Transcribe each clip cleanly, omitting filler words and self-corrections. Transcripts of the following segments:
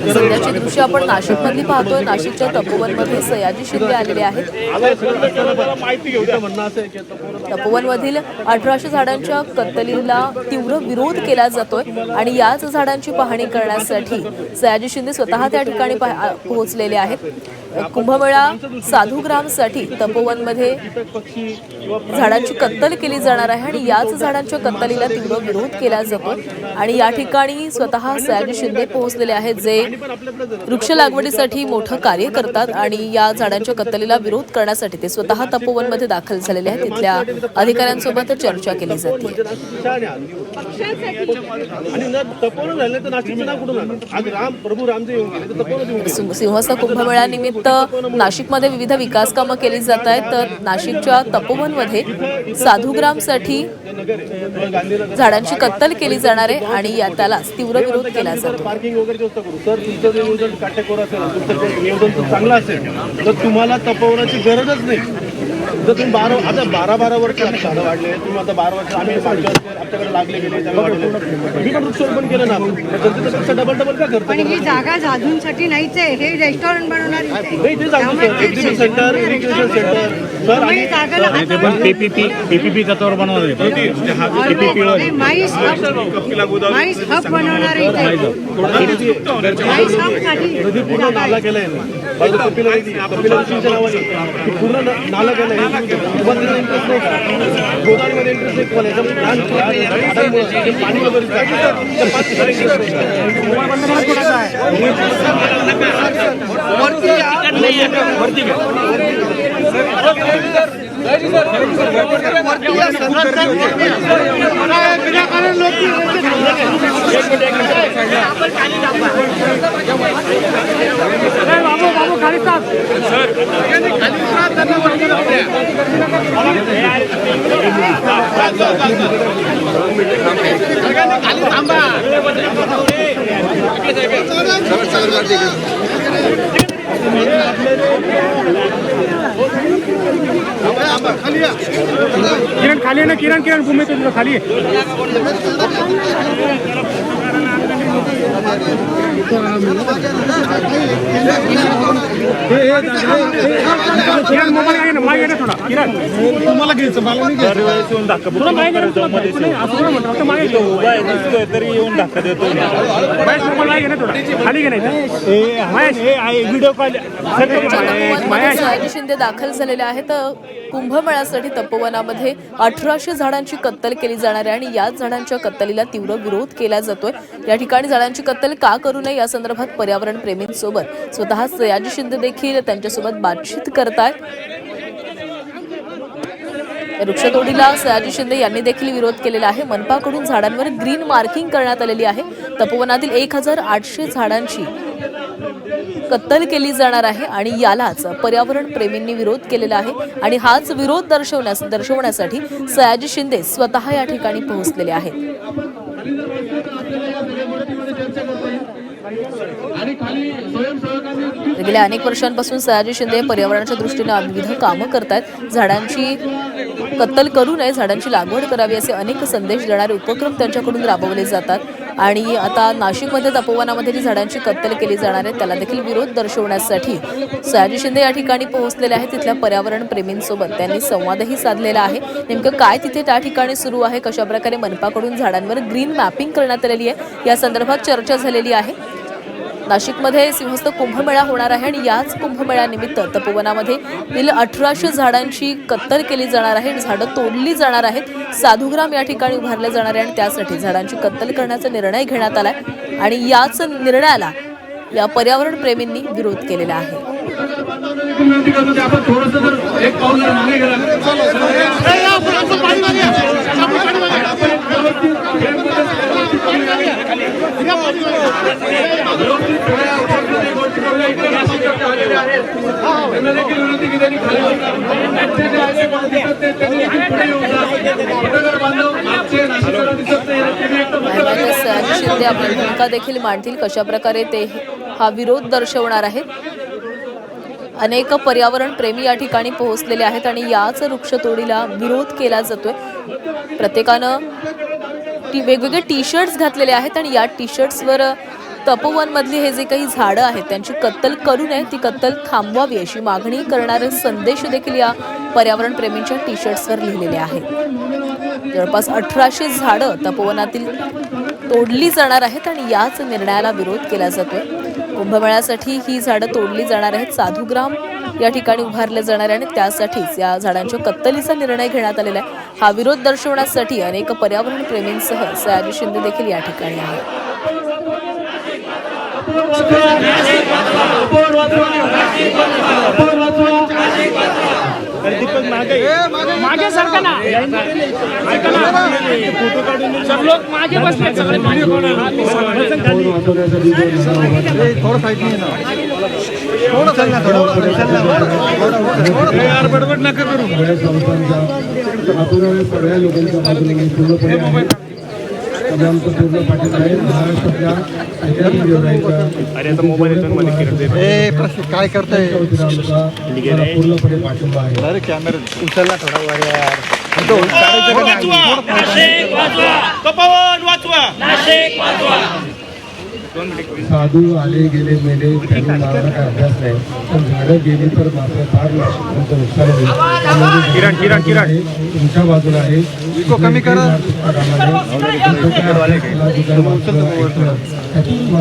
सध्याची दृश्य आपण नाशिकमधली पाहतोय। नाशिकच्या तपोवनमध्ये सयाजी शिंदे आलेले आहेत। तपोवनमधील 1800 झाडांच्या कत्तलीला तीव्र विरोध केला जातोय आणि याच झाडांची पाहणी करण्यासाठी सयाजी शिंदे स्वतः त्या ठिकाणी पोहोचलेले आहेत। कुंभमेळा साधुग्रामसाठी तपोवनमध्ये झाडांची कत्तल केली जाणार आहे आणि याच झाडांच्या कत्तलीला तीव्र विरोध केला जातो आणि या ठिकाणी स्वतः सयाजी शिंदे पोहोचलेले आहेत, जे वृक्ष लागवडीसाठी मोठं कार्य करतात आणि या झाडांच्या कत्तलीला विरोध करण्यासाठी ते स्वतः तपोवनमध्ये दाखल झालेले आहेत। तिथल्या अधिकाऱ्यांसोबत चर्चा केली जाते। सिंहस्थ कुंभमेळा निमित्त नाशिकमध्ये विविध विकास कामं केली जात आहेत। तर नाशिकच्या तपोवनमध्ये साधुग्रामसाठी झाडांची कत्तल केली जाणार आहे आणि त्याला तीव्र विरोध केला जातो। पार्किंग वगैरे असतं करू सर, तुमचं नियोजन काटेकोर असेल, तुमचं नियोजन चांगलं असेल तर तुम्हाला तपोवनाची गरजच नाही। जर तुम्ही 12 वर्ष झाडं वाढले, तुम्ही आता 12 वर्ष आम्ही आमच्याकडे लागले गेले, मी पण वृक्षारोपण केलं ना, जनतेपेक्षा डबल का करतो? पण ही जागा साधूंसाठी नाहीच आहे, हे रेस्टॉरंट बनवणार नाही, ते सांगतो exhibition centre, recreation centre sir, आणि पीपीपी तत्वावर बनवणार आहे। माईस हब बनवणार आहे। नदी पूर्ण नाला केलाय ना, कपिलाची नावाने पूर्ण नाला केलाय। इंटरेस्ट नाही, गोदावरीमध्ये इंटरेस्ट नाही, पाणी वगैरे किरण खाली आहे ना, किरण भूमी तुझं खाली आहे। किरण मोबाईल आहे ना, मागे ना थोडा। किरण तुम्हाला घ्यायचं, मला नाही घ्यायचं, येऊन धक्का थोडा मागे असं मागे उभा आहे, दिसतोय तरी येऊन धक्का देतो। महेश मोबाईल मागे ना थोडा, खाली घे नाही महेश, व्हिडिओ कॉल। सयाजी शिंदे दाखल झालेले आहेत। कुंभमेळ्यासाठी तपोवनामध्ये 1800 झाडांची कत्तल केली जाणार आहे आणि याच झाडांच्या कत्तलीला तीव्र विरोध केला जातोय। या ठिकाणी झाडांची कत्तल का करू नये या संदर्भात पर्यावरण प्रेमींसोबत स्वतः सयाजी शिंदे देखील त्यांच्यासोबत बातचीत करतायत। वृक्षतोडीला सयाजी शिंदे यांनी देखील विरोध केलेला आहे। मनपाकडून झाडांवर ग्रीन मार्किंग करण्यात आलेली आहे। तपोवनातील 1800 झाडांची कत्तल केली जाणार आहे आणि यालाच पर्यावरण प्रेमींनी विरोध केलेला आहे आणि हाच विरोध दर्शवण्यासाठी सयाजी शिंदे स्वतः या ठिकाणी पोहोचलेले आहेत। गेल्या अनेक वर्षांपासून सयाजी शिंदे पर्यावरणाच्या दृष्टीने विविध कामं करतात। झाडांची कत्तल करू नये, झाडांची लागवड करावी असे अनेक संदेश देणारे उपक्रम त्यांच्याकडून राबवले जातात आणि आता नाशिकमध्ये तपोवनामध्ये जी झाडांची कत्तल केली जाणार आहे त्याला देखील विरोध दर्शवण्यासाठी सयाजी शिंदे या ठिकाणी पोहोचलेले आहेत। तिथल्या पर्यावरण प्रेमींसोबत त्यांनी संवादही साधलेला आहे। नेमकं काय तिथे त्या ठिकाणी सुरू आहे, कशा प्रकारे मनपाकडून झाडांवर ग्रीन मॅपिंग करण्यात आलेली आहे या संदर्भात चर्चा झालेली आहे। नाशिकमध्ये सिंहस्थ कुंभमेळा होणार आहे आणि याच कुंभमेळ्यानिमित्त तपोवनामध्ये 1800 झाडांची कत्तल केली जाणार आहे, झाडं तोडली जाणार आहेत। साधुग्राम या ठिकाणी उभारले जाणार आहे आणि त्यासाठी झाडांची कत्तल करण्याचा निर्णय घेण्यात आलाय आणि याच निर्णयाला या पर्यावरण प्रेमींनी विरोध केलेला आहे। शिंदे आपली भूमिका देखील मांडतील, कशा प्रकारे ते हा विरोध दर्शवणार आहेत। अनेक पर्यावरण प्रेमी या ठिकाणी पोहोचलेले आहेत आणि याच वृक्षतोडीला विरोध केला जातोय। प्रत्येकानं वेगवेगळे टी शर्ट्स घातलेले आहेत आणि या टी शर्ट्सवर तपोवन मधली हे जे काही झाडं आहेत त्यांची कत्तल करू नये, ती कत्तल थांबवावी अशी मागणी करणारे संदेश देखील या पर्यावरण प्रेमींच्या टी शर्ट्सवर लिहिलेले आहेत. जवळपास 1800 झाडं तपोवनातील तोडली जाणार आहेत आणि याच निर्णयाला विरोध केला जातोय. कुंभमेळ्यासाठी ही झाडं तोडली जाणार आहेत. साधुग्राम या ठिकाणी उभारले जाणार आहे आणि त्यासाठीच या झाडांच्या कत्तलीचा निर्णय घेण्यात आलेला आहे. हा विरोध दर्शवण्यासाठी अनेक पर्यावरण प्रेमींसह सयाजी शिंदे देखील या ठिकाणी आहेत. मागे सरका ना, फोटो काढून सब लोक मागे बसले सगळे मागे बडबड नका करू. सगळ्या लोकांच्या बाजूने पूर्णपणे आमचं पूर्ण पाठिंबा आहे. महाराष्ट्रातल्या काय करताय पूर्णपणे पाठिंबा आहे. अरे कॅमेरा उचलला थोडा वर यार. साधू आले गेले मेले त्यांनी मला काय अभ्यास नाही, पण झाडं गेली तर मात्र फार नुकसान होईल. तुमच्या बाजूला आहे. कमी करा.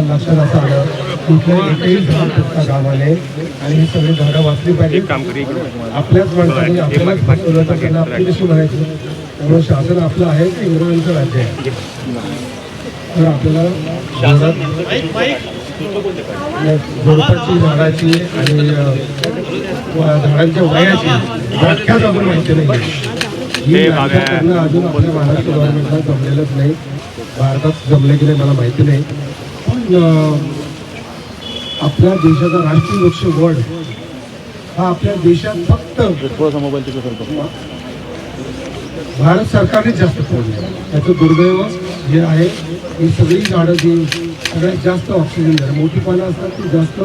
लक्षात असं आलं कुठलं एकही झाड तुटता कामा नये आणि ही सगळी झाडं वाचली पाहिजे. आपल्याच माणसाने आपल्यालाच फसवलं तर त्यांना आपली कशी म्हणायचं. त्यामुळे शासन आपलं आहे की विरोधांचं राज्य आहे. तर आपल्याला झोडपाची झाडाची आणि झाडांच्या वयाची व्याख्याच अजून माहिती नाही. ही व्याख्या करणं अजून आपल्या महाराष्ट्र गव्हर्नमेंटला जमलेलंच नाही. भारतात जमले की नाही मला माहिती नाही. पण आपल्या देशाचा राष्ट्रीय वृक्ष वड हा आपल्या देशात फक्त भारत सरकारनेच जास्त तोडलं. त्याचं दुर्दैव हे आहे ही सगळी झाडं जी सगळ्यात जास्त ऑक्सिजन देतात, मोठी पानं असतात ती जास्त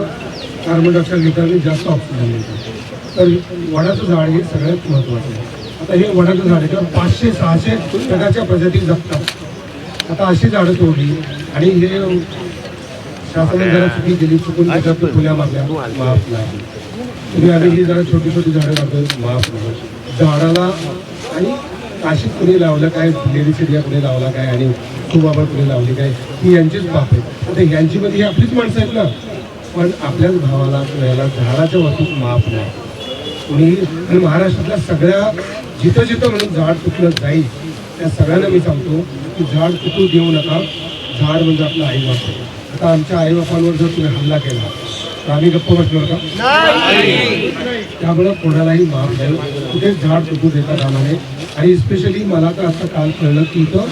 कार्बन डायऑक्साईड घेतात आणि जास्त ऑक्सिजन देतात. तर वडाचं झाड हे सगळ्यात महत्त्वाचं आहे. आता हे वडाचं झाड आहे किंवा 500-600 प्रकारच्या प्रजाती जगतात. आता अशी झाडं तोडली आणि हे शासनाने जरा चुकी केली. चुकून त्याच्यात फुल्या मागल्या माफ नाही. तुम्ही आम्ही ही जरा छोटी छोटी झाडं लावतोय माफ नाही. झाडाला आणि काशीत कुणी लावलं काय, लेडी सिरिया कुणी लावला काय आणि बाबा कुणी लावली काय, ही यांचीच बाप आहे. आता यांची मध्ये ही आपलीच माणसं आहेत ना. पण आपल्याच भावाला याला झाडाच्या बाबतीत माफ नाही कुणी. आणि महाराष्ट्रातल्या सगळ्या जिथं जिथं म्हणून झाड तुटलं जाईल त्या सगळ्यांना मी सांगतो की झाड तुटू देऊ नका. झाड म्हणजे आपलं आई बाप आहे. आता आमच्या आईबापांवर जर तुम्ही हल्ला केला तर आम्ही गप्प बसणार का? त्यामुळं कोणालाही माफ नाही. कुठेच झाड तुटू देता कामा नये. आणि स्पेशली मला तर आता काल कळलं की इथं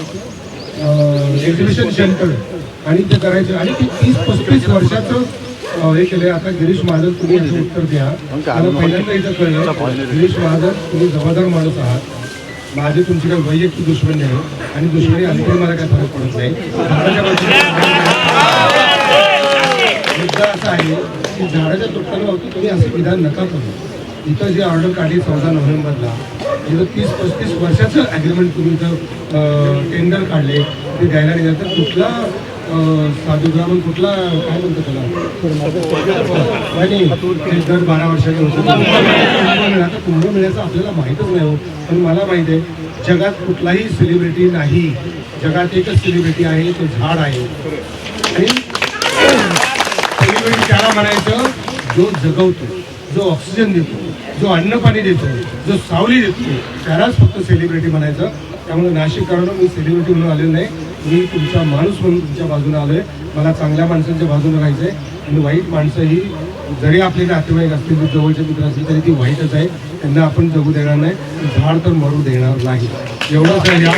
एक्झिबिशन सेंटर आणि ते करायचं आणि ते 30-35 वर्षाचं हे केलं. आता गिरीश महाजन तुम्ही याचं उत्तर द्या. मला पहिल्यांदा इथं कळलं गिरीश महाजन तुम्ही जबाबदार माणूस आहात. माझी तुमची काही वैयक्तिक दुश्मनी आहे आणि दुश्मनी आली तरी मला काही फरक पडत नाही. मुद्दा असा आहे की झाडाच्या तुटण्याबाबतीत तुम्ही असं विधान नका करू. इथं जी ऑर्डर काढली 14 नोव्हेंबरला इथं 30-35 वर्षाचं ॲग्रीमेंट तुम्ही इथं टेंडर काढले ते द्यायला नाही तर कुठला साधुग्राम कुठला काय म्हणतो त्याला नाही दर 12 वर्षाने होतं. आता कुंभमेळ्याचं आपल्याला माहीतच नाही हो. पण मला माहीत आहे जगात कुठलाही सेलिब्रिटी नाही. जगात एकच सेलिब्रिटी आहे तो झाड आहे. आणि सेलिब्रिटी त्याला म्हणायचं जो जगवतो, जो ऑक्सिजन देतो, जो अन्न पाणी देतो, जो सावली देतो त्यालाच फक्त सेलिब्रिटी म्हणायचं. त्यामुळे नाशिककरांनो मी सेलिब्रिटी म्हणून आलेलो नाही. मी तुमचा माणूस म्हणून तुमच्या बाजूने आलो आहे. मला चांगल्या माणसांच्या बाजूने राहायचं आहे आणि वाईट माणसं ही जरी आपले नातेवाईक असतील जवळचे मित्र असतील तरी ती वाईटच आहे. त्यांना आपण जगू देणार नाही. झाड तर मरू देणार नाही. एवढंच आहे. या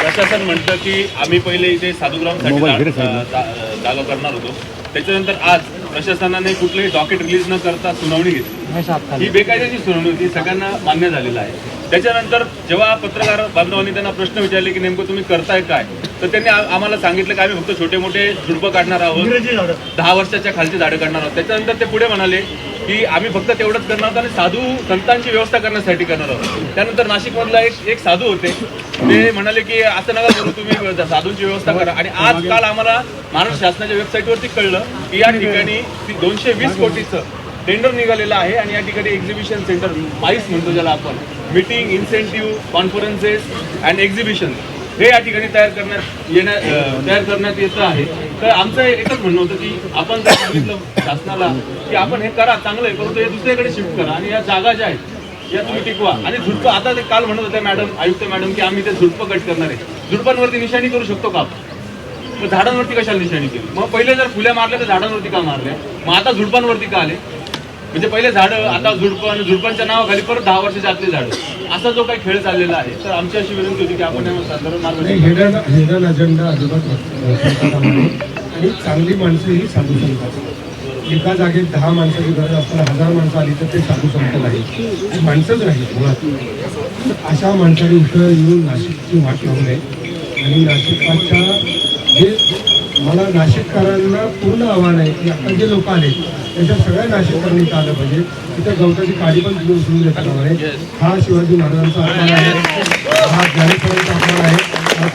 प्रशासन म्हणतं की आम्ही पहिले इथे साधुग्रामसाठी जागा करणार होतो. त्याच्यानंतर आज प्रशासनाने कुठलेही डॉकेट रिलीज न करता सुनावणी घेतली. ही बेकायदेशीर सुनावणी होती, सगळ्यांना मान्य झालेलं आहे. त्याच्यानंतर जेव्हा पत्रकार बांधवांनी त्यांना प्रश्न विचारले की नेमकं तुम्ही करताय काय, तर त्यांनी आम्हाला सांगितलं की आम्ही फक्त छोटे मोठे झुडपं काढणार आहोत, 10 वर्षाच्या खालची झाडं काढणार आहोत. त्याच्यानंतर ते पुढे म्हणाले की आम्ही फक्त तेवढंच करणार आहोत आणि साधू संतांची व्यवस्था करण्यासाठी करणार आहोत. त्यानंतर नाशिकमधला एक साधू होते, ते म्हणाले की असं नका करू, तुम्ही साधूंची व्यवस्था करा. आणि आजकाल आम्हाला महाराष्ट्र शासनाच्या वेबसाईटवरती कळलं की या ठिकाणी 220 कोटीचं टेंडर निघालेलं आहे आणि या ठिकाणी एक्झिबिशन सेंटर, माईस म्हणतो ज्याला आपण, meeting, incentive, conferences and exhibition, हे या ठिकाणी तयार करण्यात येतं आहे. तर आमचं एकच म्हणणं होतं की आपण जर सांगितलं शासनाला की आपण हे करा, चांगलं आहे, परंतु हे दुसरीकडे शिफ्ट करा आणि या जागा ज्या आहेत या तुम्ही टिकवा. आणि झुडपं, आता ते काल म्हणत होते मॅडम, आयुक्त मॅडम, की आम्ही ते झुडपं कट करणार आहे. झुडपांवरती निशाणी करू शकतो का आपण? मग झाडांवरती कशाला निशाणी केली? मग पहिले जर फुल्या मारल्या तर झाडांवरती का मारल्या? मग आता झुडपांवरती का आले? म्हणजे पहिले झाडं, आता झुडपं, आणि झुडपांच्या नावाखाली परत 10 वर्षाच्या आतली झाडं, असा जो काही खेळ चाललेला आहे. तर आमची अशी विनंती होती की आपण साधारण मार्गदर्शन हिडन अजेंडा अजिबात नसतो. आणि चांगली माणसं ही साधू संत असतात. एका जागेत 10 माणसाची गरज असताना 1000 माणसं आली तर ते साधू संत नाही, ती माणसंच नाही मुळात. अशा माणसाने इथं येऊन नाशिकची वाट लावू नये. आणि नाशिकाच्या जे मला नाशिककरांना पूर्ण आव्हान आहे की आता जे लोक आले त्याच्या सगळ्या नाशिककरांनी इथं आलं पाहिजे. तिथं गवताची काडी पण तुम्ही उचलून देतात आहे. हा शिवाजी महाराजांचा अपमान आहे, हा ज्ञानेश्वरांचा अपमान आहे, हा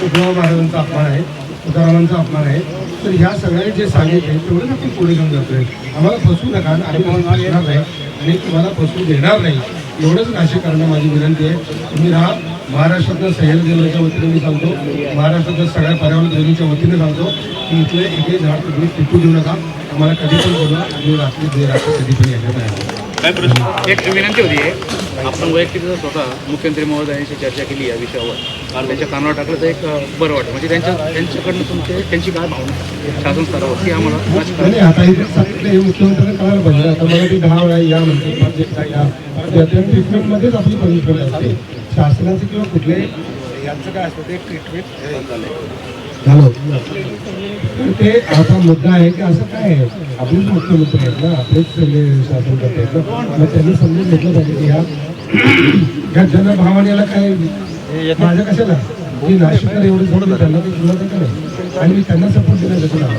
तुकोबा महाराजांचा अपमान आहे, तुकारामांचा अपमान आहे. तर ह्या सगळ्यांनी जे सांगितले तेवढंच आपण पुढे घेऊन जातोय. आम्हाला फसवू नका, आम्ही फसणार नाही आणि तुम्हाला फसवू देणार नाही, एवढंच नाशिककरांना माझी विनंती आहे. तुम्ही राहा. महाराष्ट्रातल्या सह्याद्री जिल्ह्याच्या वतीने मी सांगतो, महाराष्ट्रातल्या सगळ्या पर्यावरण प्रेमीच्या वतीने सांगतो की इथले एकही झाड तुम्ही टिकू देऊ नका. आम्हाला कधी पण बोलवा, आम्ही रात्री कधी पण यायला पाहिजे. एक विनंती होती, आपण वैयक्तिक स्वतः मुख्यमंत्री महोदयांशी चर्चा केली या विषयावर, त्याच्या कानावर टाकलं तर एक बरं वाटतं. म्हणजे त्यांच्याकडनं त्यांची काय भावना शासन स्तरावर ती आम्हाला नाही. आता इथे सांगितलं हे मुख्यमंत्र्यांना कळायला पाहिजे. आता मला ते 10 वेळा या म्हणतात, ट्रीटमेंटमध्येच आपली पनिशमेंट असते शासनाचं किंवा कुठले यांचं काय असतं ते ट्रीटमेंट झालं. तर ते आता मुद्दा आहे की असं काय आहे, आपलेच मुख्यमंत्री आहेत ना, आपलेच सगळे शासन करत आहेत ना, मग त्यांनी समजून घेतलं पाहिजे की ह्या जनभावनेला काय माझं कशाला की नाशिकला एवढं सोडलं त्यांना ते तुला का नाही, आणि मी त्यांना सपोर्ट दिला त्याचं नाव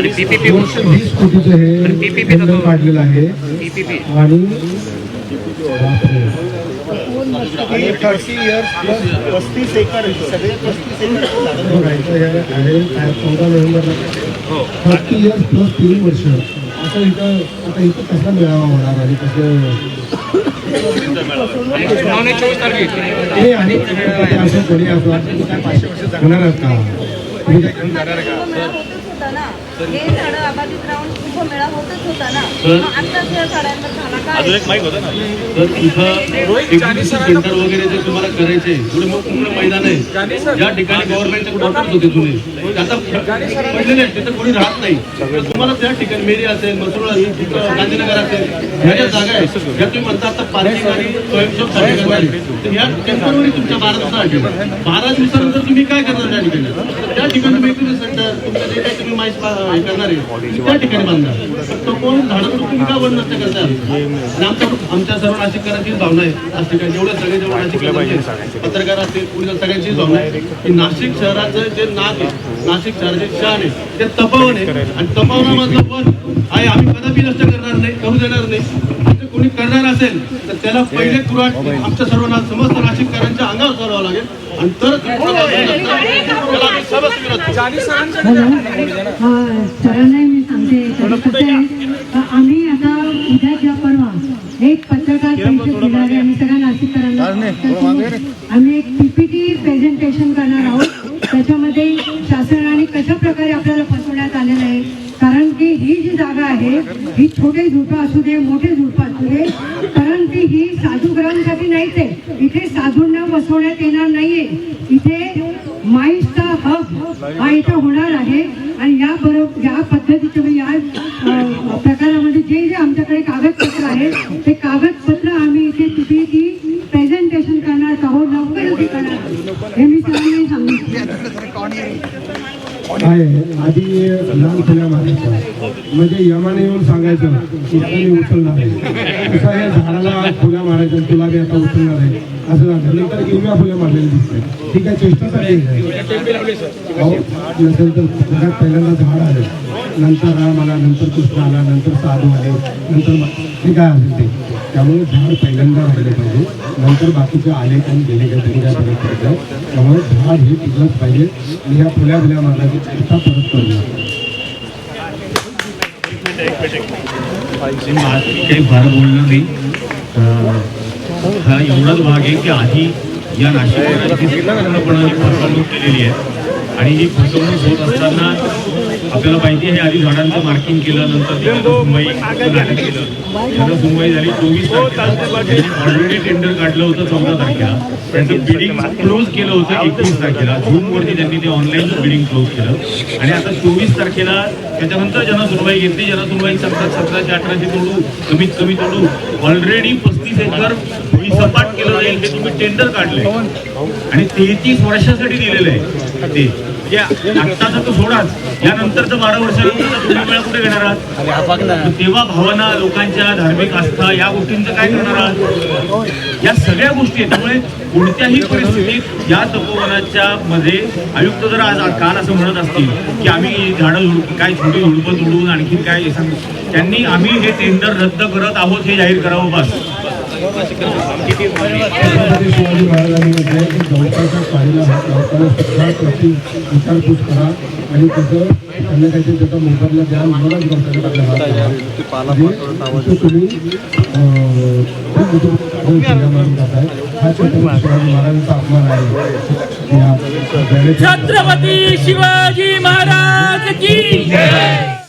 220 कोटीचं हे टेंडर काढलेलं आहे. आणि 30 years plus 35 एकर सगळे 35 एकर 14 नोव्हेंबरला 30 years plus 3 वर्ष असं इथं. आता इथं कसा मेळावा होणार आणि कसं हे आणि असं कोणी असं 500 वर्ष होणार का? तुम्ही काय घेऊन जाणार का? हे झाडं अबाधित राहून कुंभमेळा होतच होता ना, मग आत्ताच या झाडांवर झाला काय? अजून एक माईक होता ना, तर इथं सेंटर वगैरे जे तुम्हाला करायचे पुढे मोठमोठे मैदान आहे ज्या ठिकाणी गव्हर्नमेंटचे क्वार्टर्स होते जुने, आता पडलेले आहेत, तिथं कोणी राहत नाही. तुम्हाला त्या ठिकाणी मेरी असेल, मसरूळ असेल, गांधीनगर असेल, ह्या ज्या जागा आहेत ज्या तुम्ही म्हणता आता पार्किंग आणि स्वयंसेवक करणारी, तर ह्या टेम्पररी तुमच्या 12 दिवसासाठी 12 दिवसानंतर तुम्ही काय करणार त्या ठिकाणी? त्या ठिकाणी तुम्ही एकूण सेंटर तुमचं जे काही तुम्ही माहिती करणार आहे त्या ठिकाणी बांधणार. तो कोण झाडं तुम्ही का बंद नसते करता? आमच्या सर्व नाशिककरांची भावना आहे, आज ठिकाणी जेवढे सगळे जेवढे नाशिक पत्रकार असतील पुढे सगळ्यांचीच भावना आहे की नाशिक शहराचं जे नाक आहे, नाशिक शहराचे शान आहे, ते तपोवन आहे. आणि तपोवनामधलं वन आहे आम्ही कदापि नष्ट करणार नाही, करू देणार नाही. कोणी करणार असेल तर त्याला पहिले कुराट आमच्या सर्व समस्त नाशिककरांच्या अंगावर चालवावं लागेल आणि तर सरांनाही मी सांगते, कसं आहे आम्ही आता उद्या किंवा परवा एक पत्रकार परिषद घेणार आहे आणि सगळ्या नाशिककरांना आम्ही एक PPT प्रेझेंटेशन करणार आहोत. त्याच्यामध्ये शासनाने कशा प्रकारे आपल्याला फसवण्यात आलेलं आहे, कारण की ही जी जागा आहे ही छोटे झुडपं असू दे, मोठे झुडपं असू दे, कारण की ही साधूग्रामांसाठी नाहीच आहे. इथे साधूंना बसवण्यात येणार नाहीये. इथे माईसचा हब हा इथं होणार आहे. आणि या पद्धतीचे या प्रकारामध्ये जे जे आमच्याकडे कागदपत्र आहेत ते कागदपत्र आम्ही इथे PPT प्रेझेंटेशन करणार आहोत, लवकरच करणार हे मी सगळ्यांनी सांगितलं आहे. आधी लाल फुल्या मारायच्या, म्हणजे यमाने येऊन सांगायचं की आता मी उचलणार आहे, तसं हे झाडाला फुल्या मारायचं तुला मी आता उचलणार आहे असं झालं. नंतर किंवा फुल्या मारलेली दिसते, ठीक आहे, चेष्टेसाठी नसेल तर जगात पहिल्यांदा झाड आले, नंतर राम आला, नंतर कृष्ण आला, नंतर साधू आले, नंतर हे काय असेल ते. त्यामुळे झाड पहिल्यांदा राहिले पाहिजे, नंतर बाकीचे आले काही गेले काही तरी काय फरक पडतं. त्यामुळे झाड हे टिकलंच पाहिजे आणि ह्या फुल्या फुल्या मारण्याची चिंता परत करूया. काही फार बोलणार नाही. हा एवढाच भाग आहे की आधी या नाशिकची पूर्णपणे फसवणूक केलेली आहे आणि ही फसवणूक होत असताना आपल्याला माहिती आहे आधी झाडांचं मार्किंग केलं, नंतर जनसुनवाई केलं, जनसुनवाई झाली 24 तारखेला, ऑलरेडी टेंडर काढलं होतं 14 तारखेला, त्यांचं बिडिंग क्लोज केलं होतं 21 तारखेला, झूमवरती त्यांनी ते ऑनलाईन बिडिंग क्लोज केलं आणि आता 24 तारखेला त्याच्यानंतर जनसुनवाई घेतली. जनसुनवाई सांगतात 1718 तोडू, कमीत कमी तोडू, ऑलरेडी 35 एकर भुईसपाट केलं जाईल हे तुम्ही टेंडर काढलंय आणि 33 वर्षासाठी दिलेलं आहे ते. आत्ताचा तो सोडाच, यानंतरचं 12 वर्षानंतर तुम्ही वेळा कुठे घेणार आहात? तेव्हा भावना, लोकांच्या धार्मिक आस्था या गोष्टींचं काय करणार आहात? या सगळ्या गोष्टी आहेत. त्यामुळे कोणत्याही परिस्थितीत या तपोवनाच्या मध्ये आयुक्त जर आज काल असं म्हणत असतील की आम्ही झाडं काय छोटी झुडपं तोडून आणखी काय सांगू, त्यांनी आम्ही हे टेंडर रद्द करत आहोत हे जाहीर करावं बस. छत्रपती शिवाजी महाराजांनी म्हटलंय की गवताच्या पाहिला हात लावताना सुद्धा त्याची विचारपूस करा आणि त्याचं संध्याकाळी त्याचा मोबदला द्या, मलाच गवताच्या पाहिला हात लावा. म्हणजे तुम्ही मारून जाताय. हा छत्रपती शिवाजी महाराजांचा अपमान आहे. छत्रपती शिवाजी महाराज की जय.